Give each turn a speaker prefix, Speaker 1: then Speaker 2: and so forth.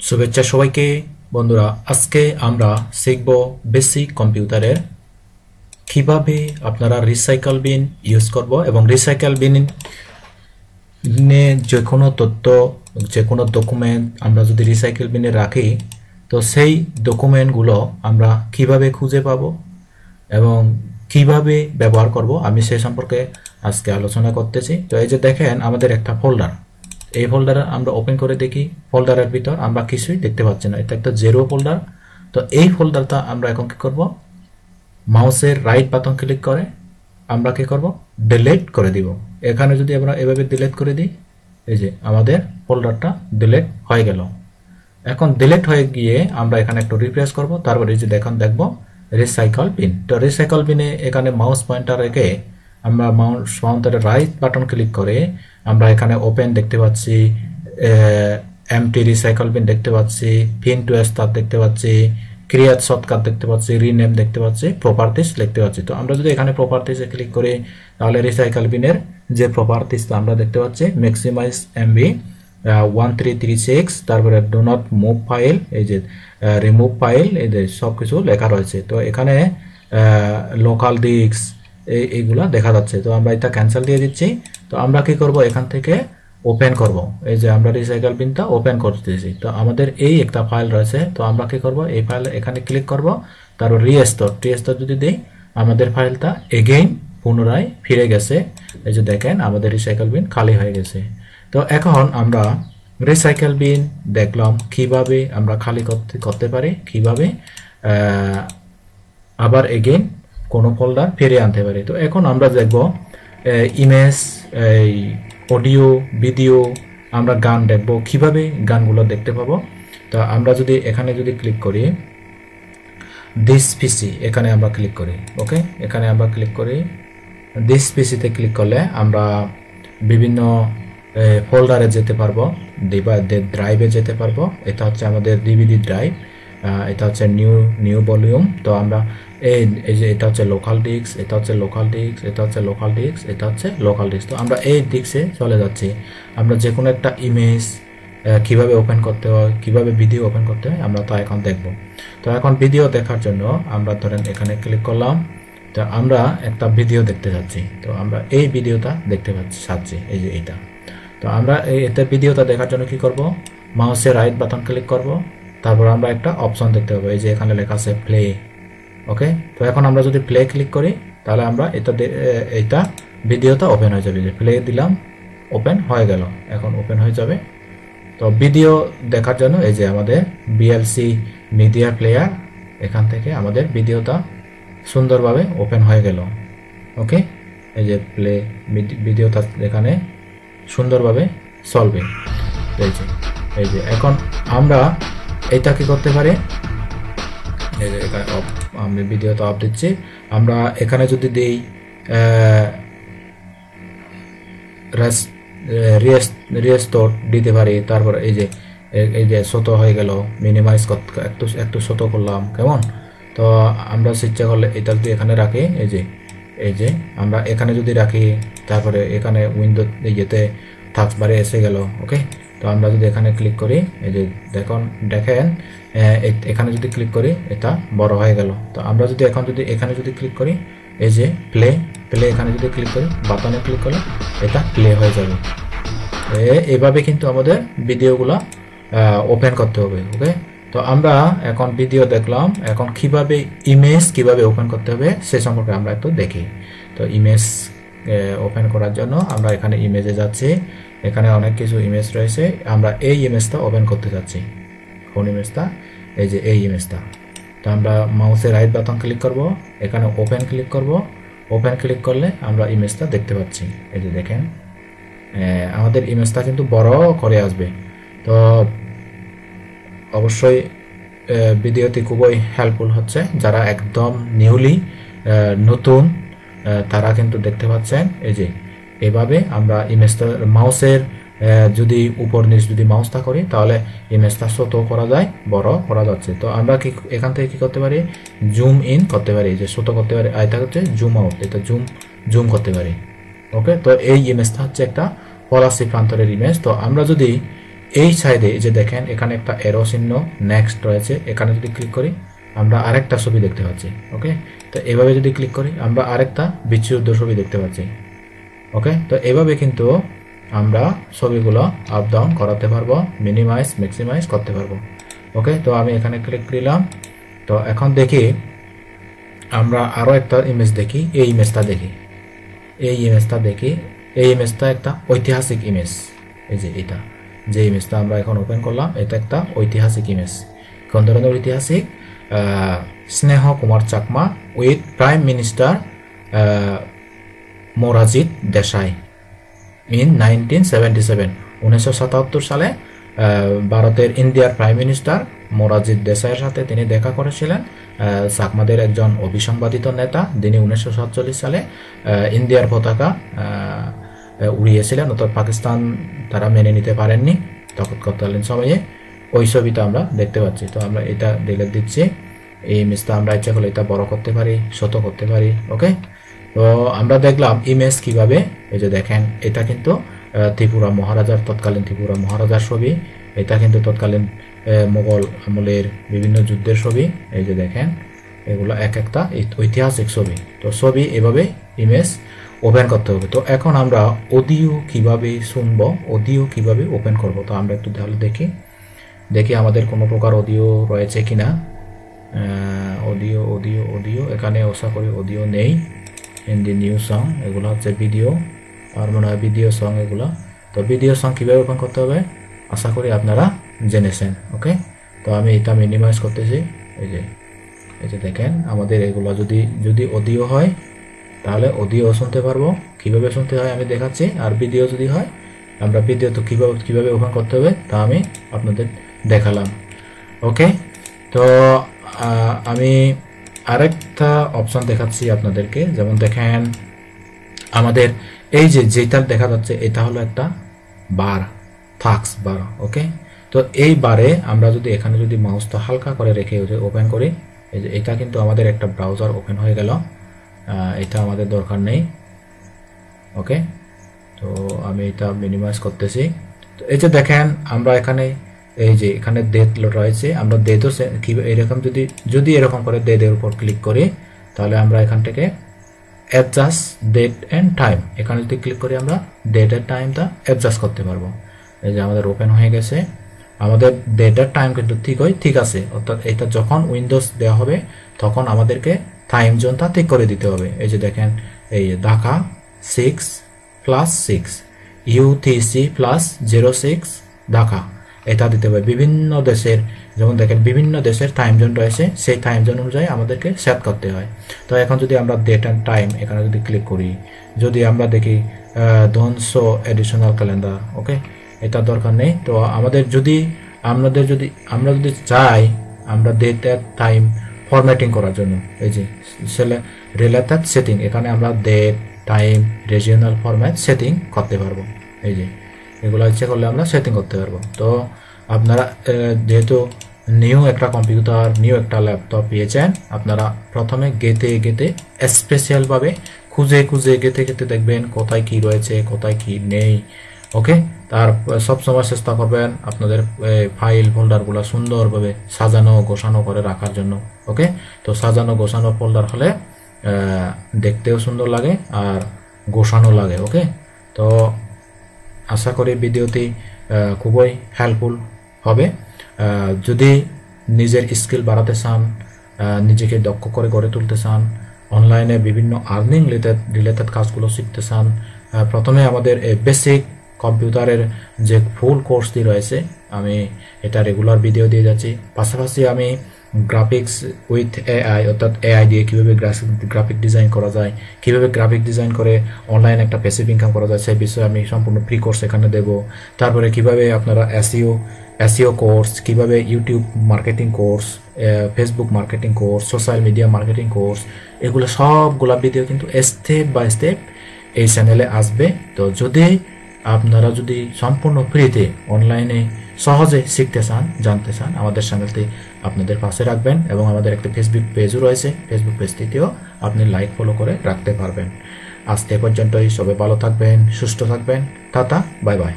Speaker 1: শুভেচ্ছা সবাইকে বন্ধুরা। আজকে আমরা শিখব বেসিক কম্পিউটারের কিভাবে আপনারা রিসাইকেল বিন ইউজ করব এবং রিসাইকেল বিনে যে কোনো তথ্য, যে কোনো ডকুমেন্ট আমরা যদি রিসাইকেল বিনে রাখি তো সেই ডকুমেন্টগুলো আমরা কিভাবে খুঁজে পাবো এবং কিভাবে ব্যবহার করব আমি সেই সম্পর্কে আজকে আলোচনা করতেছি। তো এই যে দেখেন আমাদের একটা ফোল্ডার, এই ফোল্ডারে আমরা ওপেন করে দেখি, ফোল্ডারের ভিতর আমরা কিছুই দেখতে পাচ্ছি না, এটা একটা জিরো ফোল্ডার। তো এই ফোল্ডারটা আমরা এখন কি করব, মাউসের রাইট বাটন ক্লিক করে আমরা কি করব, ডিলিট করে দিব। এখানে যদি আমরা এভাবে ডিলিট করে দিই, এই যে আমাদের ফোল্ডারটা ডিলিট হয়ে গেল। এখন ডিলিট হয়ে গিয়ে আমরা এখানে একটু রিফ্রেশ করব, তারপরে এই যে দেখব রিসাইকেল বিন। তো রিসাইকেল বিনে এখানে মাউস পয়েন্টার রেখে আমরা মাউস পয়েন্টারের রাইট বাটন ক্লিক করে আমরা এখানে ওপেন দেখতে পাচ্ছি, এমটি রিসাইকেল বিন দেখতে পাচ্ছি, পিন টু স্টার্ট দেখতে পাচ্ছি, ক্রিয়েট শর্টকাট দেখতে পাচ্ছি, রিনেম দেখতে পাচ্ছি, প্রপার্টিজ দেখতে পাচ্ছি। তো আমরা যদি এখানে প্রপার্টিজে ক্লিক করি তাহলে রিসাইকেল বিনের যে প্রপার্টিজটা আমরা দেখতে পাচ্ছি, ম্যাক্সিমাইজ এমবি 1336, তারপরে ডু নট মুভ ফাইল, এই যে রিমুভ ফাইল, এই যে সব কিছু লেখা রয়েছে। তো এখানে লোকাল ডিস্ক এইগুলা দেখা যাচ্ছে। তো আমরা এটা ক্যান্সেল দিয়ে দিচ্ছি। তো আমরা কি করব, এখান থেকে ওপেন করব, এই যে আমরা রিসাইকেল বিনটা ওপেন করতেছি। তো আমাদের এই একটা ফাইল রয়েছে, তো আমরা কি করব, এই ফাইল এখানে ক্লিক করব, তারপর রিস্টোর যদি দেই আমাদের ফাইলটা এগেইন পুনরায় ফিরে গেছে। এই যে দেখেন আমাদের রিসাইকেল বিন খালি হয়ে গেছে। তো এখন আমরা রিসাইকেল বিন দেখলাম কিভাবে আমরা খালি করতে পারি, কিভাবে আবার এগেইন কোনো ফোল্ডার ফিরে আনতে পারি। তো এখন আমরা দেখব ইমেজ, অডিও, ভিডিও, আমরা গান দেখব, কিভাবে গানগুলো দেখতে পাবো। তো আমরা যদি এখানে যদি ক্লিক করি দিস পিসি, এখানে আমরা ক্লিক করি, ওকে, এখানে আমরা ক্লিক করি দিস পিসিতে ক্লিক করলে আমরা বিভিন্ন ফোল্ডারে যেতে পারবো, ড্রাইভে যেতে পারবো। এটা হচ্ছে আমাদের ডিভিডি ড্রাইভ, এটা হচ্ছে নিউ ভলিউম। তো আমরা এই যে এটা হচ্ছে লোকাল ডিস্ক, এটা হচ্ছে লোকাল ডিস্ক, এটা হচ্ছে লোকাল ডিস্ক, এটা হচ্ছে লোকাল ডিস্ক। তো আমরা এই ডিস্কে চলে যাচ্ছি। আমরা যে কোনো একটা ইমেজ কিভাবে ওপেন করতে হয়, কিভাবে ভিডিও ওপেন করতে হয় আমরা তো এখন দেখব। তো এখন ভিডিও দেখার জন্য আমরা ধরেন এখানে ক্লিক করলাম, তো আমরা একটা ভিডিও দেখতে যাচ্ছি। তো আমরা এই ভিডিওটা দেখতে চাচ্ছি, এই যে এইটা। তো আমরা এতে ভিডিওটা দেখার জন্য কি করব, মাউসের রাইট বাটন ক্লিক করব, তারপর আমরা একটা অপশন দেখতে পাবো, এই যে এখানে লেখা আছে প্লে, ওকে। তো এখন আমরা যদি প্লে ক্লিক করি তাহলে আমরা এটা ভিডিওটা ওপেন হয়ে যাবে। যে প্লে দিলাম, ওপেন হয়ে গেল, এখন ওপেন হয়ে যাবে। তো ভিডিও দেখার জন্য এই যে আমাদের বিএলসি মিডিয়া প্লেয়ার, এখান থেকে আমাদের ভিডিওটা সুন্দরভাবে ওপেন হয়ে গেল, ওকে। এই যে প্লে ভিডিওটা এখানে সুন্দরভাবে চলবে। এই যে এখন আমরা এটা কি করতে পারি, এই যে এখানে আমি ভিডিওটা অফ দিচ্ছি। আমরা এখানে যদি দিই রিস্টোর দিতে পারি, তারপর এই যে ছোট হয়ে গেল, মিনিমাইজ একটু ছোট করলাম, কেমন। তো আমরা ইচ্ছা করলে এটা যদি এখানে রাখি, এই যে আমরা এখানে যদি রাখি, তারপরে এখানে উইন্ডো ইয়েতে টাস্ক বারে এসে গেল, ওকে। তো আমরা যদি এখানে ক্লিক করি, এই যে দেখেন এখানে যদি ক্লিক করি এটা বড় হয়ে গেল। তো আমরা যদি এখানে যদি ক্লিক করি, এই যে প্লে এখানে যদি ক্লিক করি, বাটনে ক্লিক করলে এটা প্লে হয়ে যাবে। এইভাবে কিন্তু আমাদের ভিডিওগুলো ওপেন করতে হবে, ওকে। তো আমরা এখন ভিডিও দেখলাম, এখন কিভাবে ইমেজ কিভাবে ওপেন করতে হবে সে সম্পর্কে আমরা একটু দেখি। তো ইমেজ ওপেন করার জন্য আমরা এখানে ইমেজে যাচ্ছি, এখানে অনেক কিছু ইমেজ রয়েছে, আমরা এই ইমেজটা ওপেন করতে যাচ্ছি। কোন ইমেজটা, এই যে এই ইমেজটা। তো আমরা মাউসের রাইট বাটন ক্লিক করব, এখানে ওপেন ক্লিক করব, ওপেন ক্লিক করলে আমরা ইমেজটা দেখতে পাচ্ছি। এই যে দেখেন আমাদের ইমেজটা কিন্তু বড় করে আসবে। তো অবশ্যই ভিডিওটি খুবই হেল্পফুল হচ্ছে, যারা একদম নিউলি নতুন তারা কিন্তু দেখতে পাচ্ছেন। এই যে এভাবে আমরা ইমেজটা মাউসের যদি উপর নিচ যদি মাউসটা করি তাহলে ইমেজটা ছোট করা যায়, বড় করা যাচ্ছে। তো আমরা কি এখান থেকে কি করতে পারি, জুম ইন করতে পারি, যে ছোট করতে পারি, এটা হচ্ছে জুম আউট, এটা জুম করতে পারি, ওকে। তো এই ইমেজটা হচ্ছে একটা ফরাসি প্রান্তরের ইমেজ। তো আমরা যদি এই সাইডে যে দেখেন এখানে একটা এরো চিহ্ন নেক্সট রয়েছে, এখানে যদি ক্লিক করি আমরা আরেকটা ছবি দেখতে পাচ্ছি। ওকে, তো এভাবে যদি ক্লিক করি আমরা আরেকটা বিচ্ছিন্ন ছবি দেখতে পাচ্ছি। ওকে, তো এভাবে কিন্তু আমরা ছবিগুলো আপ ডাউন করাতে পারবো, মিনিমাইজ ম্যাক্সিমাইজ করতে পারবো। ওকে, তো আমি এখানে ক্লিক দিলাম। তো এখন দেখি আমরা আরো একটা ইমেজ দেখি, এই ইমেজটা দেখি, এই ইমেজটা একটা ঐতিহাসিক ইমেজ। এই যে এটা যে ইমেজটা আমরা এখন ওপেন করলাম, এটা একটা ঐতিহাসিক ইমেজ। কোন ধরনের ঐতিহাসিক? স্নেহ Kumar Chakma with prime minister Morarji Desai in 1977। 1977 সালে ভারতের ইন্ডিয়ার প্রাইম মিনিস্টার মোরারজি দেশাইয়ের সাথে তিনি দেখা করেছিলেন। চাকমাদের একজন অবিসংবাদিত নেতা, যিনি 1947 সালে ইন্ডিয়ার পতাকা উড়িয়েছিলেন, অর্থাৎ পাকিস্তান তারা মেনে নিতে পারেননি তৎকালীন সময়ে। ওই ছবিটা আমরা দেখতে পাচ্ছি। তো আমরা এটা ডিলিট দিচ্ছি। এই ইমেজটা আমরা ইচ্ছা করলে এটা বড় করতে পারি, ছোট করতে পারি। ওকে, তো আমরা দেখলাম ইমেজ কিভাবে, এই যে দেখেন এটা কিন্তু ত্রিপুরা মহারাজার, তৎকালীন ত্রিপুরা মহারাজার ছবি। এটা কিন্তু তৎকালীন মোগল আমলের বিভিন্ন যুদ্ধের ছবি। এই যে দেখেন এগুলো এক একটা ঐতিহাসিক ছবি। তো ছবি এভাবে ইমেজ ওপেন করতে হবে। তো এখন আমরা অডিও কিভাবে শুনবো, অডিও কিভাবে ওপেন করব, তো আমরা একটু তাহলে দেখি আমাদের কোনো প্রকার অডিও রয়েছে কিনা। অডিও এখানে আশা করি অডিও নেই। হিন্দি নিউ সং, এগুলো হচ্ছে ভিডিও, আর মনে হয় ভিডিও সং এগুলো। তো ভিডিও সং কীভাবে ওপেন করতে হবে আশা করি আপনারা জেনেছেন। ওকে, তো আমি এটা মিনিমাইজ করতেছি। এই যে দেখেন আমাদের এগুলো যদি অডিও হয় তাহলে অডিও শুনতে পারবো, কিভাবে শুনতে হয় আমি দেখাচ্ছি। আর ভিডিও যদি হয় আমরা ভিডিও তো কিভাবে ওপেন করতে হবে তা আমি আপনাদের দেখালাম। ওকে, তো আমি আরেকটা অপশন দেখাচ্ছি আপনাদেরকে। যেমন দেখেন আমাদের এই যেটা দেখা যাচ্ছে এটা হলো একটা বার, থাকস বার। ওকে, তো এই বারে আমরা যদি এখানে যদি মাউসটা হালকা করে রেখে ওপেন করি, এই যে এটা কিন্তু আমাদের একটা ব্রাউজার ওপেন হয়ে গেল। এটা আমাদের দরকার নেই। ওকে, তো আমি এটা মিনিমাইজ করতেছি। তো এই যে দেখেন আমরা এখানে এই যে এখানে ডেট রয়েছে, আমরা ডেটও এরকম যদি এরকম করে ডেটের উপর ক্লিক করি তাহলে আমরা এখান থেকে অ্যাডজাস্ট ডেট অ্যান্ড টাইম, এখানে যদি ক্লিক করি আমরা ডেট এর টাইমটা অ্যাডজাস্ট করতে পারবো। এই যে আমাদের ওপেন হয়ে গেছে। আমাদের ডেট এর টাইম কিন্তু ঠিক আছে, অর্থাৎ এটা যখন উইন্ডোজ দেওয়া হবে তখন আমাদেরকে টাইম জোনটা ঠিক করে দিতে হবে। এই যে দেখেন এই ঢাকা 6+6 UTC +06 ঢাকা, এটা দিতে হবে। বিভিন্ন দেশের, যেমন দেখেন বিভিন্ন দেশের টাইম জোন রয়েছে, সেই টাইম জোন অনুযায়ী আমাদেরকে সেট করতে হয়। তো এখন যদি আমরা ডেট অ্যান্ড টাইম এখানে যদি ক্লিক করি, যদি আমরা দেখি ডোন্ট শো এডিশনাল ক্যালেন্ডার, ওকে এটা দরকার নেই। তো আমরা যদি চাই আমরা ডেট অ্যান্ড টাইম ফরম্যাটিং করার জন্য এই যে রিলেটেড সেটিং, এখানে আমরা date time regional format setting করতে পারবো। এই যে এগুলো ইচ্ছে করলে আমরা সেটিং করতে পারবো। তো আপনারা যেহেতু নিউ একটা কম্পিউটার, নিউ একটা ল্যাপটপ পেয়েছেন, আপনারা প্রথমে গেতে স্পেশালভাবে খুঁজে গেতে দেখবেন কোথায় কি রয়েছে, কোথায় কি নেই। ওকে, তার সবসময় চেষ্টা করবেন আপনাদের ফাইল ফোল্ডারগুলো সুন্দরভাবে সাজানো গোছানো করে রাখার জন্য। ওকে, তো সাজানো গোছানো ফোল্ডার হলে দেখতেও সুন্দর লাগে আর গোছানো লাগে। ওকে, তো আশা করি ভিডিওটি খুবই হেল্পফুল হবে। যদি নিজের স্কিল বাড়াতে চান, নিজেকে দক্ষ করে গড়ে তুলতে চান, অনলাইনে বিভিন্ন আর্নিং রিলেটেড কাজগুলো শিখতে চান, প্রথমে আমাদের বেসিক কম্পিউটারের যে ফুল কোর্সটি রয়েছে আমি এটা রেগুলার ভিডিও দিয়ে যাচ্ছি। পাশাপাশি আমি গ্রাফিক্স উইথ এআই, অর্থাৎ এআই দিয়ে কীভাবে গ্রাফিক ডিজাইন করা যায়, কীভাবে গ্রাফিক ডিজাইন করে অনলাইন একটা প্যাসিভ ইনকাম করা যায় সেই বিষয়ে আমি সম্পূর্ণ ফ্রি কোর্স এখানে দেবো। তারপরে কিভাবে আপনারা এসইও কোর্স, কিভাবে YouTube marketing course, Facebook marketing course, social media marketing course, এগুলো সবগুলা ভিডিও কিন্তু স্টেপ বাই স্টেপ এই চ্যানেলে আসবে। তো আপনারা যদি সম্পূর্ণ ফ্রিতে অনলাইনে সহজে শিখতে চান, জানতে চান, আমাদের চ্যানেলটি আপনাদের পাশে রাখবেন এবং আমাদের একটা ফেসবুক পেজও রয়েছে, ফেসবুক পেজটিতেও আপনি লাইক ফলো করে রাখতে পারবেন। আজকে পর্যন্তই, সবাই ভালো থাকবেন, সুস্থ থাকবেন, টাটা, বাই বাই।